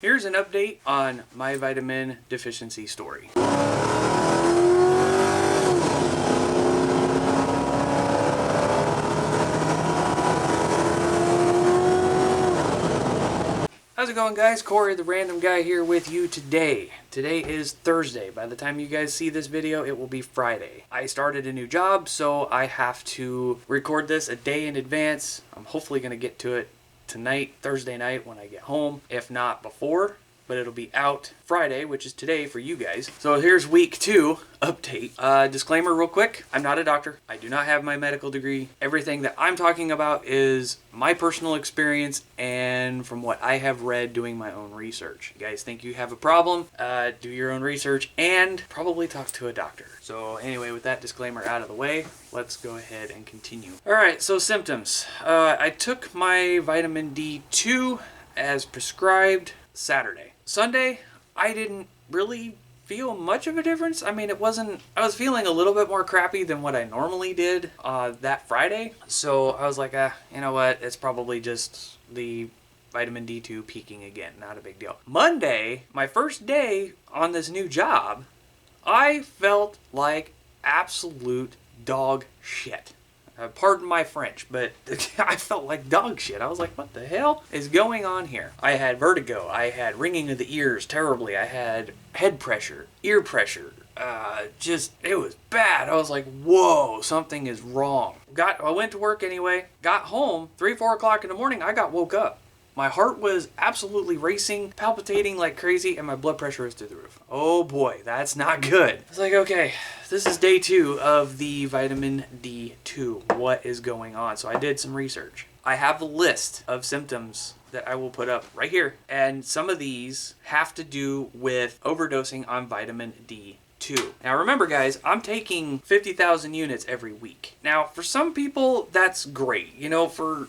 Here's an update on my vitamin deficiency story. How's it going, guys? Corey, the random guy, here with you today. Today is Thursday. By the time you guys see this video, it will be Friday. I started a new job, so I have to record this a day in advance. I'm hopefully going to get to it tonight, Thursday night, when I get home, if not before. But it'll be out Friday, which is today for you guys. So here's week 2 update. Disclaimer real quick, I'm not a doctor. I do not have my medical degree. Everything that I'm talking about is my personal experience and from what I have read doing my own research. You guys think you have a problem, do your own research and probably talk to a doctor. So anyway, with that disclaimer out of the way, let's go ahead and continue. Alright, so symptoms. I took my vitamin D2 as prescribed Saturday. Sunday, I didn't really feel much of a difference. I mean, I was feeling a little bit more crappy than what I normally did that Friday. So I was like, you know what? It's probably just the vitamin D2 peaking again. Not a big deal. Monday, my first day on this new job, I felt like absolute dog shit. Pardon my French, but I felt like dog shit. I was like, what the hell is going on here? I had vertigo. I had ringing of the ears terribly. I had head pressure, ear pressure. It was bad. I was like, whoa, something is wrong. I went to work anyway, got home, 3-4 o'clock in the morning, I got woke up. My heart was absolutely racing, palpitating like crazy, and my blood pressure was through the roof. Oh boy, that's not good. I was like, okay, this is day 2 of the vitamin D2. What is going on? So I did some research. I have a list of symptoms that I will put up right here. And some of these have to do with overdosing on vitamin D2. Now remember, guys, I'm taking 50,000 units every week. Now, for some people, that's great. You know, for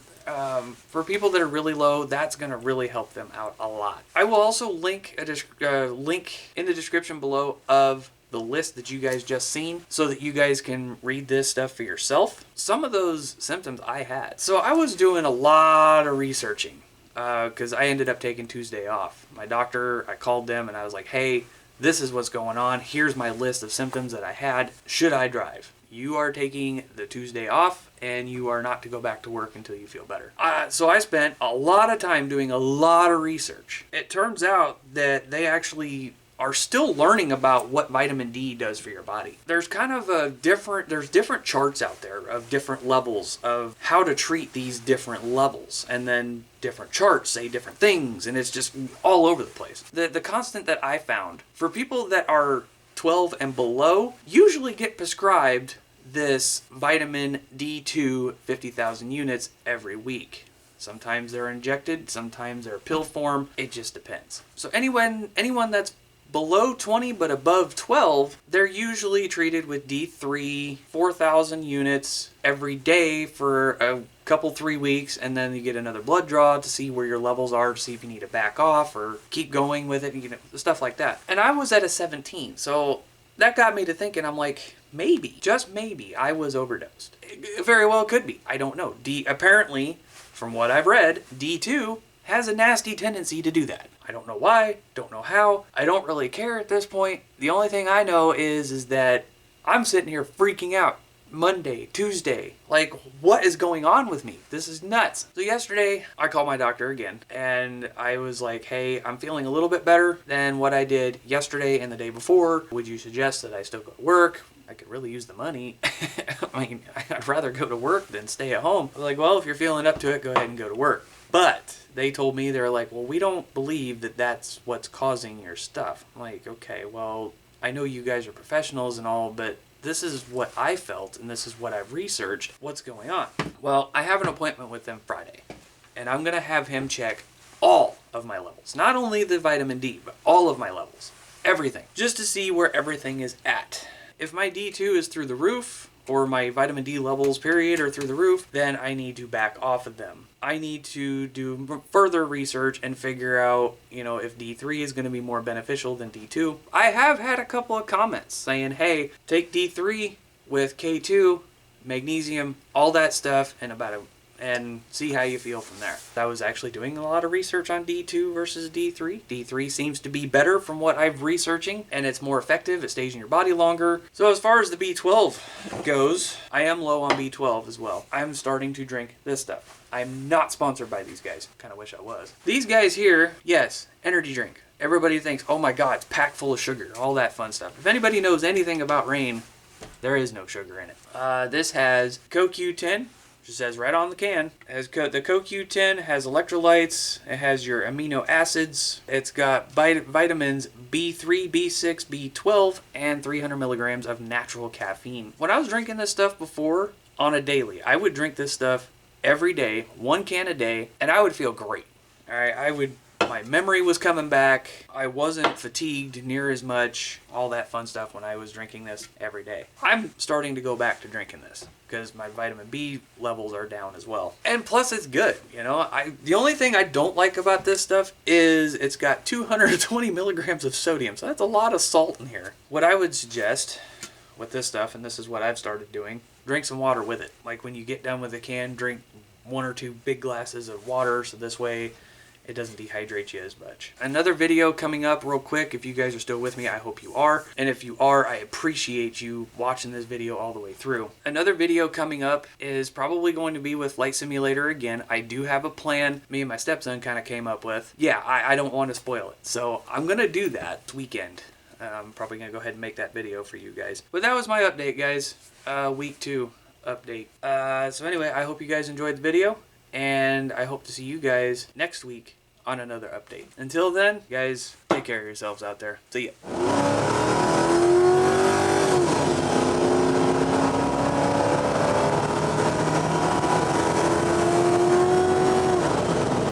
people that are really low, that's going to really help them out a lot. I will also link a link in the description below of the list that you guys just seen so that you guys can read this stuff for yourself. Some of those symptoms I had. So I was doing a lot of researching because I ended up taking Tuesday off. My doctor, I called them and I was like, hey, this is what's going on. Here's my list of symptoms that I had. Should I drive? You are taking the Tuesday off and you are not to go back to work until you feel better. So I spent a lot of time doing a lot of research. It turns out that they actually are still learning about what vitamin D does for your body. There's kind of different charts out there of different levels of how to treat these different levels. And then different charts say different things and it's just all over the place. The constant that I found for people that are 12 and below usually get prescribed this vitamin D2 50,000 units every week. Sometimes they're injected, sometimes they're pill form. It just depends. So anyone that's below 20 but above 12, they're usually treated with D3 4,000 units every day for a couple 3 weeks, and then you get another blood draw to see where your levels are, to see if you need to back off or keep going with it, stuff like that. And I was at a 17, so that got me to thinking. I'm like, maybe, just maybe, I was overdosed. It very well could be. I don't know. Apparently, from what I've read, D2 has a nasty tendency to do that. I don't know why, don't know how, I don't really care at this point. The only thing I know is that I'm sitting here freaking out Monday, Tuesday. Like, what is going on with me? This is nuts. So yesterday, I called my doctor again, and I was like, hey, I'm feeling a little bit better than what I did yesterday and the day before. Would you suggest that I still go to work? I could really use the money. I mean, I'd rather go to work than stay at home. I was like, well, if you're feeling up to it, go ahead and go to work. But they told me, they're like, well, we don't believe that that's what's causing your stuff. I'm like, okay, well, I know you guys are professionals and all, but this is what I felt and this is what I've researched. What's going on? Well, I have an appointment with them Friday, and I'm going to have him check all of my levels. Not only the vitamin D, but all of my levels. Everything. Just to see where everything is at. If my D2 is through the roof, or my vitamin D levels, period, are through the roof, then I need to back off of them. I need to do further research and figure out, if D3 is going to be more beneficial than D2. I have had a couple of comments saying, hey, take D3 with K2, magnesium, all that stuff, and about and see how you feel from there. I was actually doing a lot of research on D2 versus D3. D3 seems to be better from what I've researching, and it's more effective. It stays in your body longer. So as far as the B12 goes, I am low on B12 as well. I'm starting to drink this stuff. I'm not sponsored by these guys. Kind of wish I was. These guys here, yes, energy drink. Everybody thinks, oh my god, it's packed full of sugar, all that fun stuff. If anybody knows anything about Reign, there is no sugar in it. This has CoQ10, which it says right on the can. It has the CoQ10 has electrolytes. It has your amino acids. It's got vitamins B3, B6, B12, and 300 milligrams of natural caffeine. When I was drinking this stuff before on a daily, I would drink this stuff every day, 1 can a day, and I would feel great. All right, my memory was coming back. I wasn't fatigued near as much, all that fun stuff when I was drinking this every day. I'm starting to go back to drinking this because my vitamin B levels are down as well. And plus it's good, you know. The only thing I don't like about this stuff is it's got 220 milligrams of sodium, so that's a lot of salt in here. What I would suggest with this stuff, and this is what I've started doing, drink some water with it. Like when you get done with a can, drink 1 or 2 big glasses of water, so this way it doesn't dehydrate you as much. Another video coming up real quick. If you guys are still with me, I hope you are. And if you are, I appreciate you watching this video all the way through. Another video coming up is probably going to be with Flight Simulator again. I do have a plan me and my stepson kind of came up with. Yeah, I don't want to spoil it. So I'm going to do that this weekend. I'm probably going to go ahead and make that video for you guys. But that was my update, guys. Week 2 update. So anyway, I hope you guys enjoyed the video. And I hope to see you guys next week on another update. Until then, guys, take care of yourselves out there. See ya.